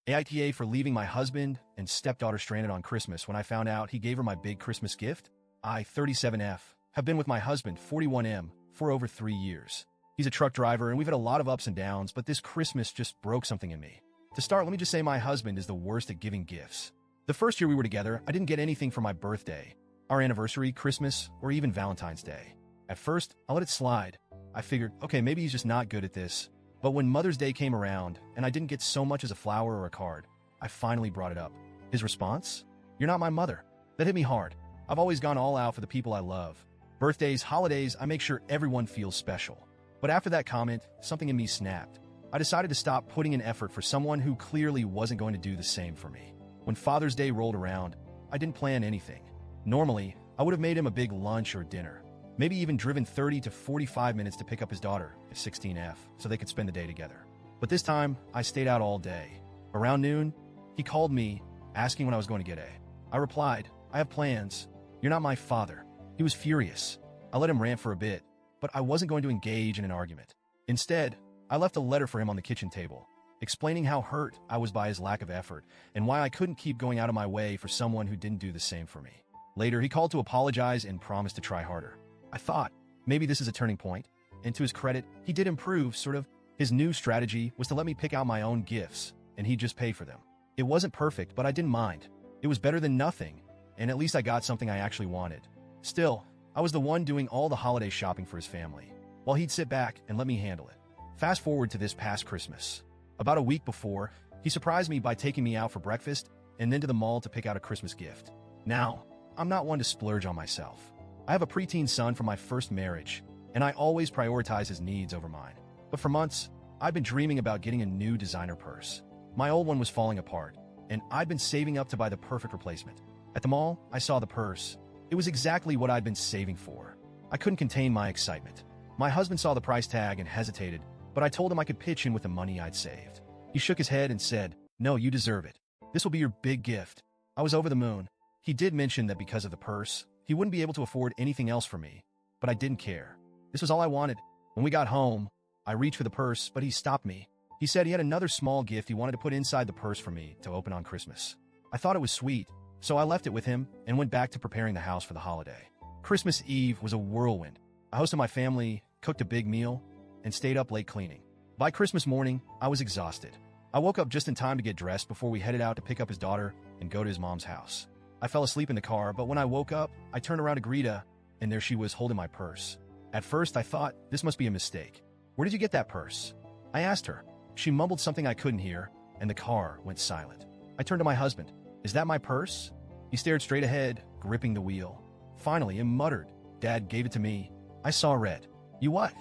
AITA for leaving my husband and stepdaughter stranded on Christmas when I found out he gave her my big Christmas gift. I, 37F, have been with my husband, 41M, for over 3 years. He's a truck driver and we've had a lot of ups and downs, but this Christmas just broke something in me. To start, let me just say my husband is the worst at giving gifts. The first year we were together, I didn't get anything for my birthday, our anniversary, Christmas, or even Valentine's Day. At first, I let it slide. I figured, okay, maybe he's just not good at this. But when Mother's Day came around and I didn't get so much as a flower or a card, I finally brought it up. His response? "You're not my mother." That hit me hard. I've always gone all out for the people I love. Birthdays, holidays, I make sure everyone feels special. But after that comment, something in me snapped. I decided to stop putting in effort for someone who clearly wasn't going to do the same for me. When Father's Day rolled around, I didn't plan anything. Normally, I would have made him a big lunch or dinner. Maybe even driven 30 to 45 minutes to pick up his daughter, at 16F, so they could spend the day together. But this time, I stayed out all day. Around noon, he called me, asking when I was going to get A. I replied, "I have plans. You're not my father." He was furious. I let him rant for a bit, but I wasn't going to engage in an argument. Instead, I left a letter for him on the kitchen table, explaining how hurt I was by his lack of effort and why I couldn't keep going out of my way for someone who didn't do the same for me. Later, he called to apologize and promised to try harder. I thought, maybe this is a turning point. And to his credit, he did improve, sort of. His new strategy was to let me pick out my own gifts, and he'd just pay for them. It wasn't perfect, but I didn't mind. It was better than nothing, and at least I got something I actually wanted. Still, I was the one doing all the holiday shopping for his family, while he'd sit back and let me handle it. Fast forward to this past Christmas. About a week before, he surprised me by taking me out for breakfast and then to the mall to pick out a Christmas gift. Now, I'm not one to splurge on myself. I have a preteen son from my first marriage, and I always prioritize his needs over mine. But for months, I've been dreaming about getting a new designer purse. My old one was falling apart, and I'd been saving up to buy the perfect replacement. At the mall, I saw the purse. It was exactly what I'd been saving for. I couldn't contain my excitement. My husband saw the price tag and hesitated, but I told him I could pitch in with the money I'd saved. He shook his head and said, "No, you deserve it. This will be your big gift." I was over the moon. He did mention that because of the purse, he wouldn't be able to afford anything else for me, but I didn't care. This was all I wanted. When we got home, I reached for the purse, but he stopped me. He said he had another small gift he wanted to put inside the purse for me to open on Christmas. I thought it was sweet, so I left it with him and went back to preparing the house for the holiday. Christmas Eve was a whirlwind. I hosted my family, cooked a big meal, and stayed up late cleaning. By Christmas morning, I was exhausted. I woke up just in time to get dressed before we headed out to pick up his daughter and go to his mom's house. I fell asleep in the car, but when I woke up, I turned around to greet her, and there she was holding my purse. At first, I thought, this must be a mistake. "Where did you get that purse?" I asked her. She mumbled something I couldn't hear, and the car went silent. I turned to my husband. "Is that my purse?" He stared straight ahead, gripping the wheel. Finally, he muttered, "Dad gave it to me." I saw red. "You what?"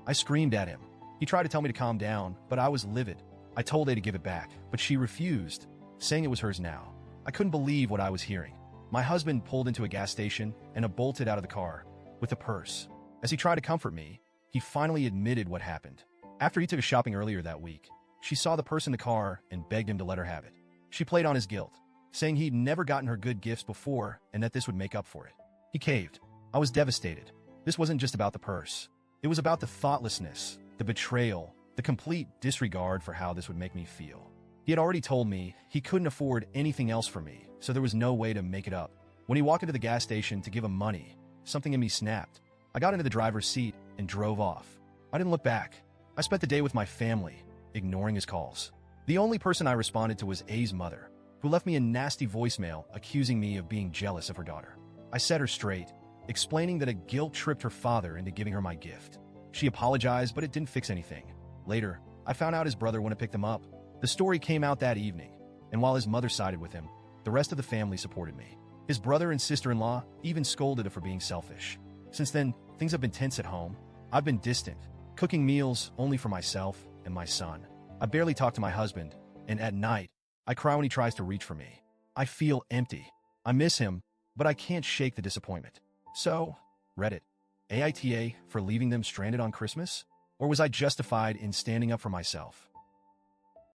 I screamed at him. He tried to tell me to calm down, but I was livid. I told A to give it back, but she refused, saying it was hers now. I couldn't believe what I was hearing. My husband pulled into a gas station and bolted out of the car with the purse. As he tried to comfort me, he finally admitted what happened. After he took us shopping earlier that week, she saw the purse in the car and begged him to let her have it. She played on his guilt, saying he'd never gotten her good gifts before and that this would make up for it. He caved. I was devastated. This wasn't just about the purse. It was about the thoughtlessness, the betrayal, the complete disregard for how this would make me feel. He had already told me he couldn't afford anything else for me, so there was no way to make it up. When he walked into the gas station to give him money, something in me snapped. I got into the driver's seat and drove off. I didn't look back. I spent the day with my family, ignoring his calls. The only person I responded to was A's mother, who left me a nasty voicemail accusing me of being jealous of her daughter. I set her straight, explaining that a guilt tripped her father into giving her my gift. She apologized, but it didn't fix anything. Later, I found out his brother went to pick them up. The story came out that evening, and while his mother sided with him, the rest of the family supported me. His brother and sister-in-law even scolded her for being selfish. Since then, things have been tense at home. I've been distant, cooking meals only for myself and my son. I barely talk to my husband, and at night, I cry when he tries to reach for me. I feel empty. I miss him, but I can't shake the disappointment. So, Reddit, AITA for leaving them stranded on Christmas? Or was I justified in standing up for myself?